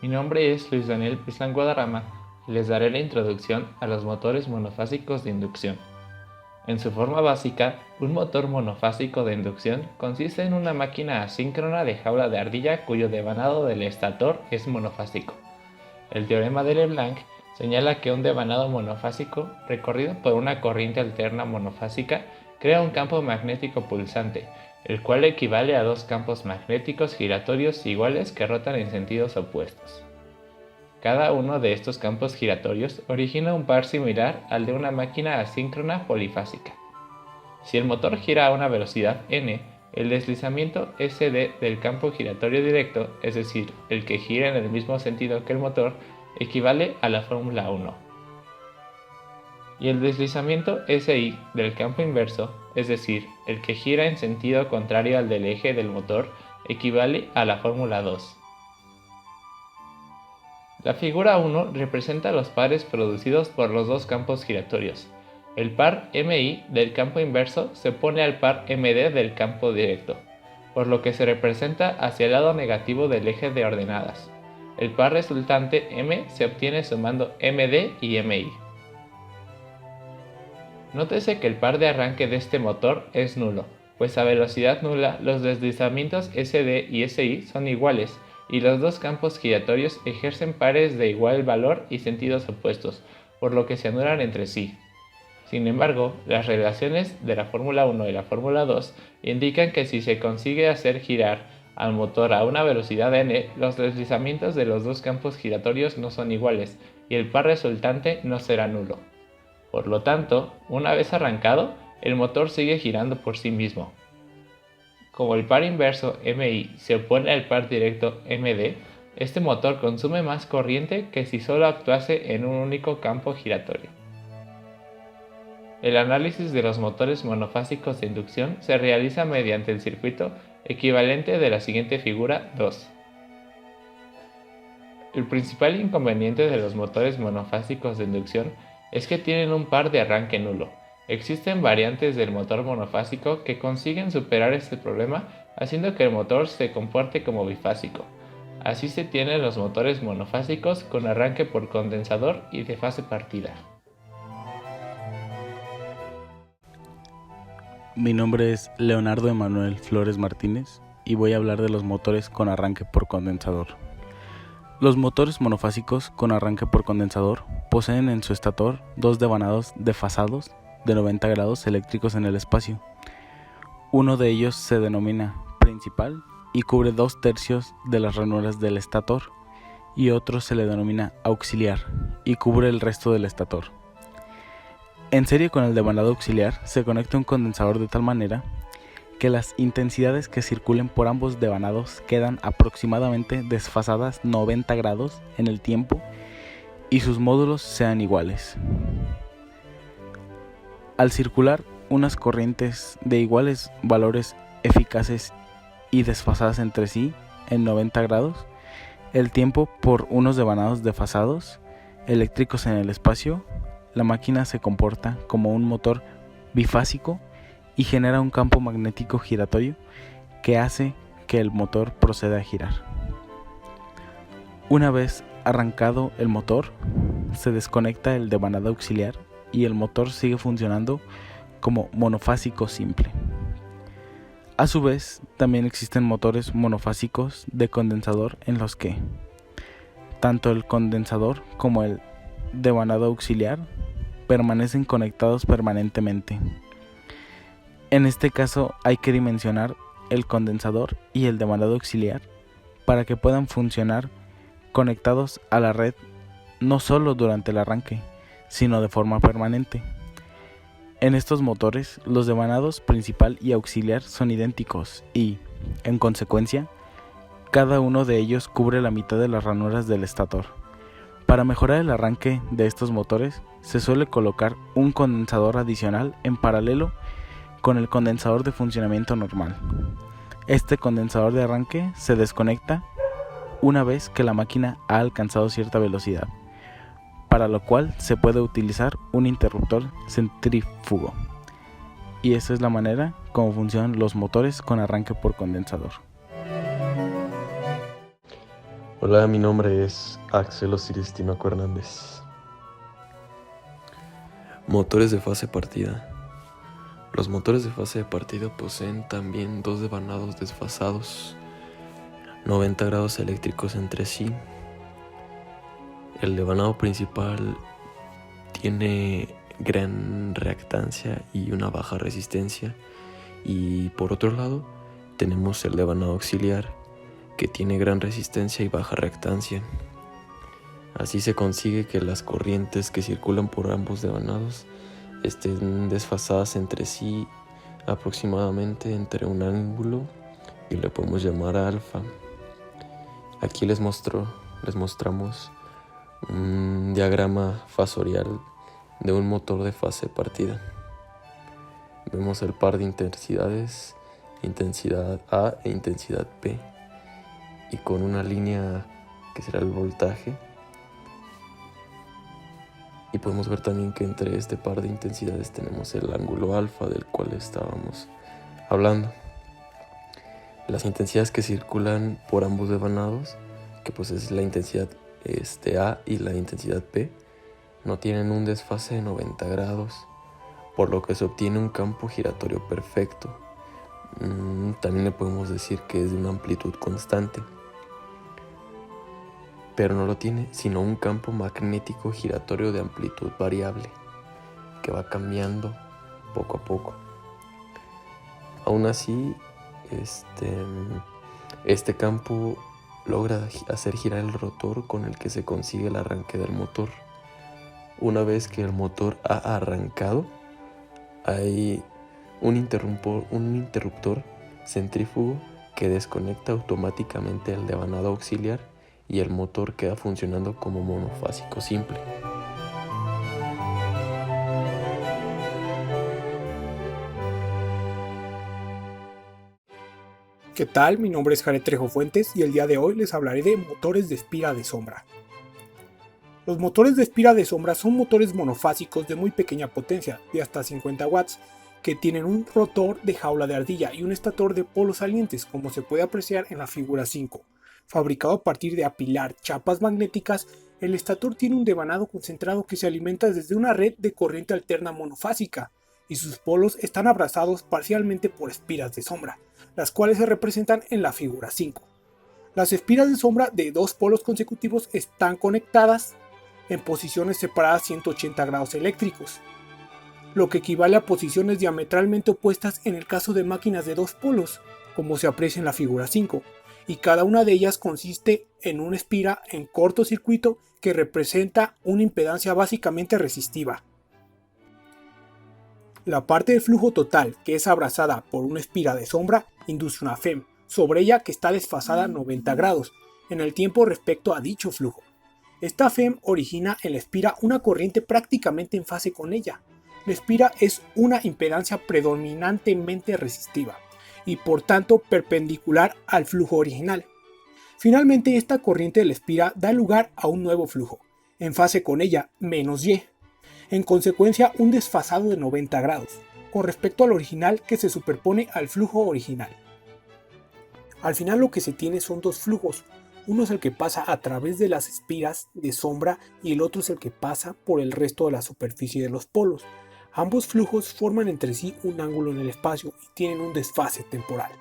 Mi nombre es Luis Daniel Pisán Guadarrama y les daré la introducción a los motores monofásicos de inducción. En su forma básica, un motor monofásico de inducción consiste en una máquina asíncrona de jaula de ardilla cuyo devanado del estator es monofásico. El teorema de Leblanc señala que un devanado monofásico recorrido por una corriente alterna monofásica crea un campo magnético pulsante, el cual equivale a dos campos magnéticos giratorios iguales que rotan en sentidos opuestos. Cada uno de estos campos giratorios origina un par similar al de una máquina asíncrona polifásica. Si el motor gira a una velocidad n, el deslizamiento SD del campo giratorio directo, es decir, el que gira en el mismo sentido que el motor, equivale a la fórmula 1. Y el deslizamiento SI del campo inverso, es decir, el que gira en sentido contrario al del eje del motor, equivale a la fórmula 2. La figura 1 representa los pares producidos por los dos campos giratorios. El par MI del campo inverso se opone al par MD del campo directo, por lo que se representa hacia el lado negativo del eje de ordenadas. El par resultante M se obtiene sumando MD y MI. Nótese que el par de arranque de este motor es nulo, pues a velocidad nula los deslizamientos SD y SI son iguales, y los dos campos giratorios ejercen pares de igual valor y sentidos opuestos, por lo que se anulan entre sí. Sin embargo, las relaciones de la fórmula 1 y la fórmula 2 indican que si se consigue hacer girar al motor a una velocidad n, los deslizamientos de los dos campos giratorios no son iguales y el par resultante no será nulo. Por lo tanto, una vez arrancado, el motor sigue girando por sí mismo. Como el par inverso MI se opone al par directo MD, este motor consume más corriente que si solo actuase en un único campo giratorio. El análisis de los motores monofásicos de inducción se realiza mediante el circuito equivalente de la siguiente figura 2. El principal inconveniente de los motores monofásicos de inducción es que tienen un par de arranque nulo. Existen variantes del motor monofásico que consiguen superar este problema haciendo que el motor se comporte como bifásico. Así se tienen los motores monofásicos con arranque por condensador y de fase partida. Mi nombre es Leonardo Emanuel Flores Martínez y voy a hablar de los motores con arranque por condensador. Los motores monofásicos con arranque por condensador poseen en su estator dos devanados desfasados de 90 grados eléctricos en el espacio. Uno de ellos se denomina principal y cubre 2/3 de las ranuras del estator, y otro se le denomina auxiliar y cubre el resto del estator. En serie con el devanado auxiliar se conecta un condensador de tal manera que las intensidades que circulen por ambos devanados quedan aproximadamente desfasadas 90 grados en el tiempo y sus módulos sean iguales. Al circular unas corrientes de iguales valores eficaces y desfasadas entre sí en 90 grados, el tiempo por unos devanados desfasados eléctricos en el espacio, la máquina se comporta como un motor bifásico y genera un campo magnético giratorio que hace que el motor proceda a girar. Una vez arrancado el motor, se desconecta el devanado auxiliar y el motor sigue funcionando como monofásico simple. A su vez, también existen motores monofásicos de condensador en los que tanto el condensador como el devanado auxiliar permanecen conectados permanentemente. En este caso hay que dimensionar el condensador y el devanado auxiliar para que puedan funcionar conectados a la red no solo durante el arranque, sino de forma permanente. En estos motores, los devanados principal y auxiliar son idénticos y, en consecuencia, cada uno de ellos cubre la mitad de las ranuras del estator. Para mejorar el arranque de estos motores, se suele colocar un condensador adicional en paralelo con el condensador de funcionamiento normal. Este condensador de arranque se desconecta una vez que la máquina ha alcanzado cierta velocidad, para lo cual se puede utilizar un interruptor centrífugo. Y esa es la manera como funcionan los motores con arranque por condensador. Hola, mi nombre es Axel Osiris Tinoco Hernández. Motores de fase partida. Los motores de fase de partida poseen también dos devanados desfasados, 90 grados eléctricos entre sí. El devanado principal tiene gran reactancia y una baja resistencia, y por otro lado tenemos el devanado auxiliar, que tiene gran resistencia y baja reactancia. Así se consigue que las corrientes que circulan por ambos devanados estén desfasadas entre sí aproximadamente entre un ángulo y le podemos llamar alfa. Aquí les mostramos un diagrama fasorial de un motor de fase partida. Vemos el par de intensidades, intensidad A e intensidad P, y con una línea que será el voltaje. Y podemos ver también que entre este par de intensidades tenemos el ángulo alfa del cual estábamos hablando. Las intensidades que circulan por ambos devanados, que pues es la intensidad A y la intensidad P, no tienen un desfase de 90 grados, por lo que se obtiene un campo giratorio perfecto. También le podemos decir que es de una amplitud constante, pero no lo tiene, sino un campo magnético giratorio de amplitud variable, que va cambiando poco a poco. Aún así, este campo logra hacer girar el rotor con el que se consigue el arranque del motor. Una vez que el motor ha arrancado, hay un interruptor centrífugo que desconecta automáticamente el devanado auxiliar y el motor queda funcionando como monofásico simple. ¿Qué tal? Mi nombre es Jared Trejo Fuentes y el día de hoy les hablaré de motores de espira de sombra. Los motores de espira de sombra son motores monofásicos de muy pequeña potencia, de hasta 50 watts, que tienen un rotor de jaula de ardilla y un estator de polos salientes, como se puede apreciar en la figura 5. Fabricado a partir de apilar chapas magnéticas, el estator tiene un devanado concentrado que se alimenta desde una red de corriente alterna monofásica, y sus polos están abrazados parcialmente por espiras de sombra, las cuales se representan en la figura 5. Las espiras de sombra de dos polos consecutivos están conectadas en posiciones separadas 180 grados eléctricos, lo que equivale a posiciones diametralmente opuestas en el caso de máquinas de dos polos, como se aprecia en la figura 5, y cada una de ellas consiste en una espira en cortocircuito que representa una impedancia básicamente resistiva. La parte del flujo total, que es abrazada por una espira de sombra, induce una FEM, sobre ella que está desfasada 90 grados en el tiempo respecto a dicho flujo. Esta FEM origina en la espira una corriente prácticamente en fase con ella. La espira es una impedancia predominantemente resistiva y por tanto perpendicular al flujo original. Finalmente, esta corriente de la espira da lugar a un nuevo flujo, en fase con ella, menos Y. En consecuencia, un desfasado de 90 grados, con respecto al original que se superpone al flujo original. Al final lo que se tiene son dos flujos, uno es el que pasa a través de las espiras de sombra y el otro es el que pasa por el resto de la superficie de los polos. Ambos flujos forman entre sí un ángulo en el espacio y tienen un desfase temporal.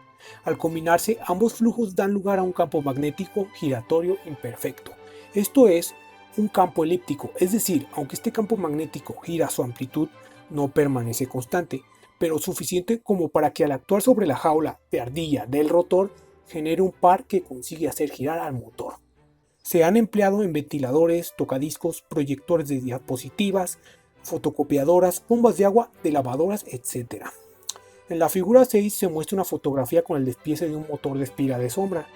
Al combinarse, ambos flujos dan lugar a un campo magnético giratorio imperfecto. Esto es un campo elíptico, es decir, aunque este campo magnético gira, su amplitud no permanece constante, pero suficiente como para que al actuar sobre la jaula de ardilla del rotor genere un par que consigue hacer girar al motor. Se han empleado en ventiladores, tocadiscos, proyectores de diapositivas, fotocopiadoras, bombas de agua, de lavadoras, etc. En la figura 6 se muestra una fotografía con el despiece de un motor de espira de sombra.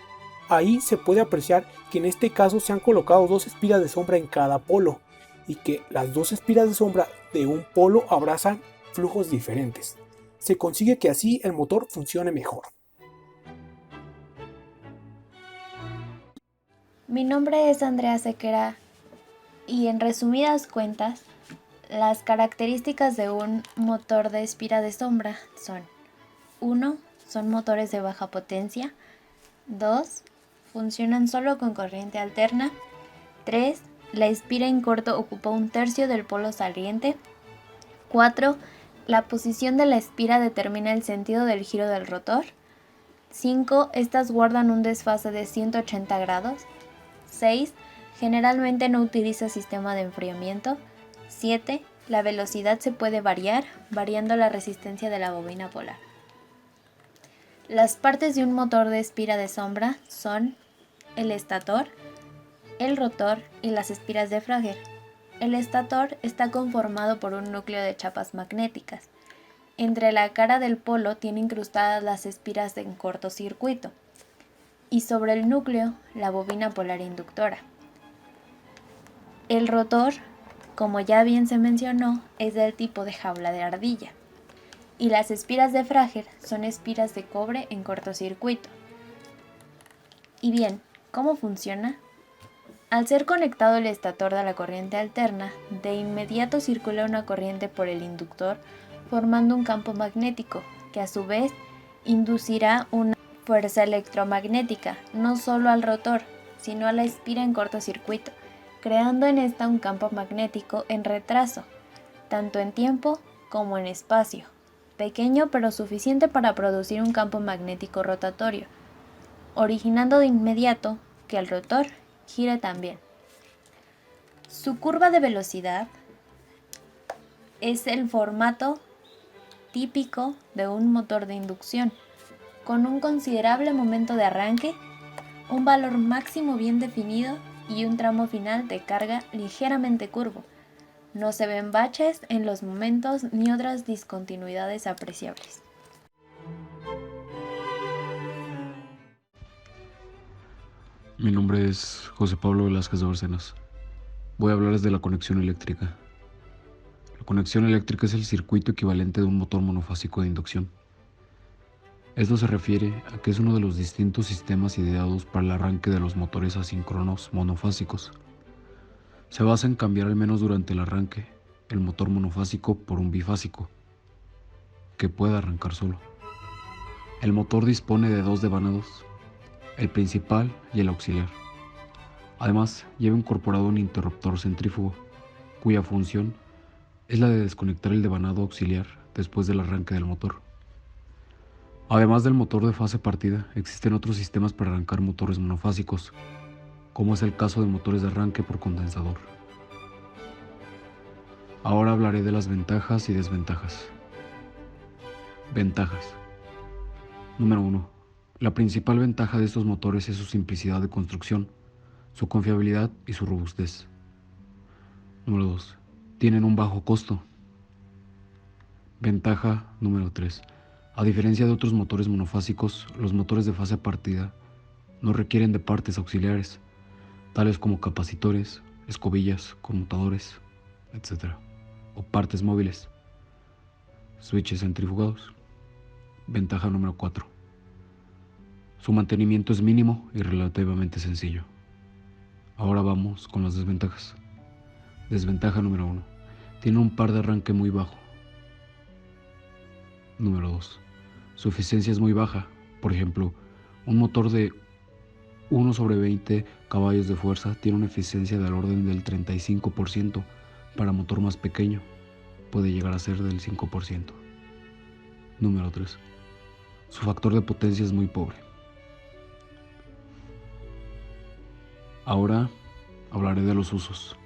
Ahí se puede apreciar que en este caso se han colocado dos espiras de sombra en cada polo y que las dos espiras de sombra de un polo abrazan flujos diferentes. Se consigue que así el motor funcione mejor. Mi nombre es Andrea Sequera y en resumidas cuentas, las características de un motor de espira de sombra son: 1. Son motores de baja potencia. 2. funcionan solo con corriente alterna. 3. La espira en corto ocupa 1/3 del polo saliente. 4. La posición de la espira determina el sentido del giro del rotor. 5. Estas guardan un desfase de 180 grados. 6. Generalmente no utiliza sistema de enfriamiento. 7. La velocidad se puede variar, variando la resistencia de la bobina polar. Las partes de un motor de espira de sombra son el estator, el rotor y las espiras de Frege. El estator está conformado por un núcleo de chapas magnéticas. Entre la cara del polo tiene incrustadas las espiras en cortocircuito y sobre el núcleo la bobina polar inductora. El rotor, como ya bien se mencionó, es del tipo de jaula de ardilla. Y las espiras de Frege son espiras de cobre en cortocircuito. Y bien, ¿cómo funciona? Al ser conectado el estator a la corriente alterna, de inmediato circula una corriente por el inductor formando un campo magnético, que a su vez inducirá una fuerza electromagnética, no solo al rotor, sino a la espira en cortocircuito, creando en esta un campo magnético en retraso, tanto en tiempo como en espacio, pequeño pero suficiente para producir un campo magnético rotatorio, originando de inmediato que el rotor gire también. Su curva de velocidad es el formato típico de un motor de inducción, con un considerable momento de arranque, un valor máximo bien definido y un tramo final de carga ligeramente curvo. No se ven baches en los momentos ni otras discontinuidades apreciables. Mi nombre es José Pablo Velázquez de Bárcenas. Voy a hablarles de la conexión eléctrica. La conexión eléctrica es el circuito equivalente de un motor monofásico de inducción. Esto se refiere a que es uno de los distintos sistemas ideados para el arranque de los motores asíncronos monofásicos. Se basa en cambiar al menos durante el arranque el motor monofásico por un bifásico, que pueda arrancar solo. El motor dispone de 2 devanados, el principal y el auxiliar. Además, lleva incorporado un interruptor centrífugo, cuya función es la de desconectar el devanado auxiliar después del arranque del motor. Además del motor de fase partida, existen otros sistemas para arrancar motores monofásicos, como es el caso de motores de arranque por condensador. Ahora hablaré de las ventajas y desventajas. Ventajas. Número 1. La principal ventaja de estos motores es su simplicidad de construcción, su confiabilidad y su robustez. Número 2. Tienen un bajo costo. Ventaja número 3. A diferencia de otros motores monofásicos, los motores de fase partida no requieren de partes auxiliares, tales como capacitores, escobillas, conmutadores, etc., o partes móviles, switches centrifugados. Ventaja número 4. Su mantenimiento es mínimo y relativamente sencillo. Ahora vamos con las desventajas. Desventaja número 1. Tiene un par de arranque muy bajo. Número 2. Su eficiencia es muy baja. Por ejemplo, un motor de 1/20 caballos de fuerza tiene una eficiencia del orden del 35%. Para motor más pequeño, puede llegar a ser del 5%. Número 3. Su factor de potencia es muy pobre. Ahora hablaré de los usos.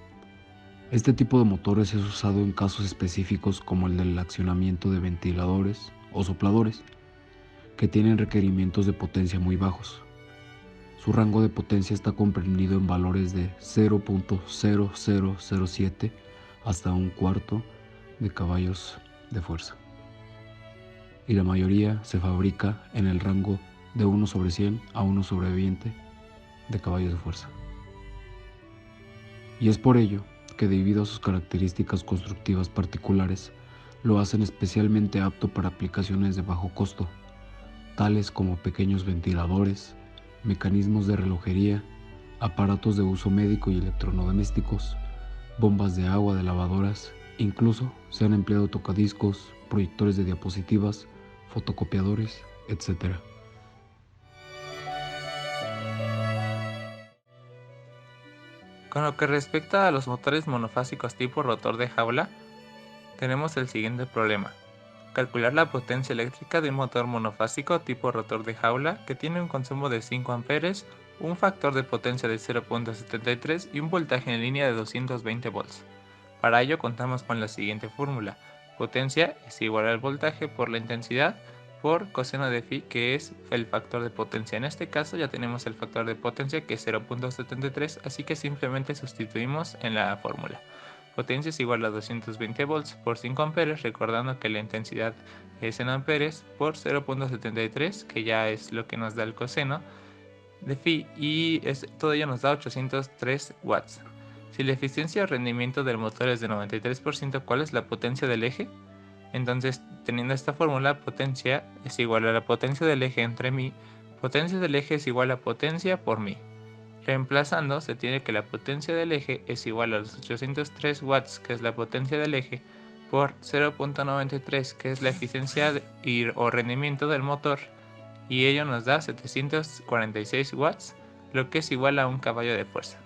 Este tipo de motores es usado en casos específicos como el del accionamiento de ventiladores o sopladores, que tienen requerimientos de potencia muy bajos. Su rango de potencia está comprendido en valores de 0.0007 hasta 1/4 de caballos de fuerza. Y la mayoría se fabrica en el rango de 1/100 a 1/20 de caballos de fuerza. Y es por ello que, debido a sus características constructivas particulares, lo hacen especialmente apto para aplicaciones de bajo costo, tales como pequeños ventiladores, mecanismos de relojería, aparatos de uso médico y electrodomésticos, bombas de agua de lavadoras. Incluso se han empleado tocadiscos, proyectores de diapositivas, fotocopiadores, etc. Con lo que respecta a los motores monofásicos tipo rotor de jaula, tenemos el siguiente problema. Calcular la potencia eléctrica de un motor monofásico tipo rotor de jaula que tiene un consumo de 5 amperes, un factor de potencia de 0.73 y un voltaje en línea de 220 volts. Para ello contamos con la siguiente fórmula. Potencia es igual al voltaje por la intensidad por coseno de phi, que es el factor de potencia. En este caso ya tenemos el factor de potencia, que es 0.73, así que simplemente sustituimos en la fórmula. Potencia es igual a 220 volts por 5 amperes, recordando que la intensidad es en amperes, por 0.73, que ya es lo que nos da el coseno de phi, y todo ello nos da 803 watts. Si la eficiencia o rendimiento del motor es de 93%, ¿cuál es la potencia del eje? Entonces, teniendo esta fórmula, potencia es igual a la potencia del eje entre mi. Potencia del eje es igual a potencia por mi. Reemplazando, se tiene que la potencia del eje es igual a los 803 watts, que es la potencia del eje, por 0.93, que es la eficiencia o rendimiento del motor, y ello nos da 746 watts, lo que es igual a un caballo de fuerza.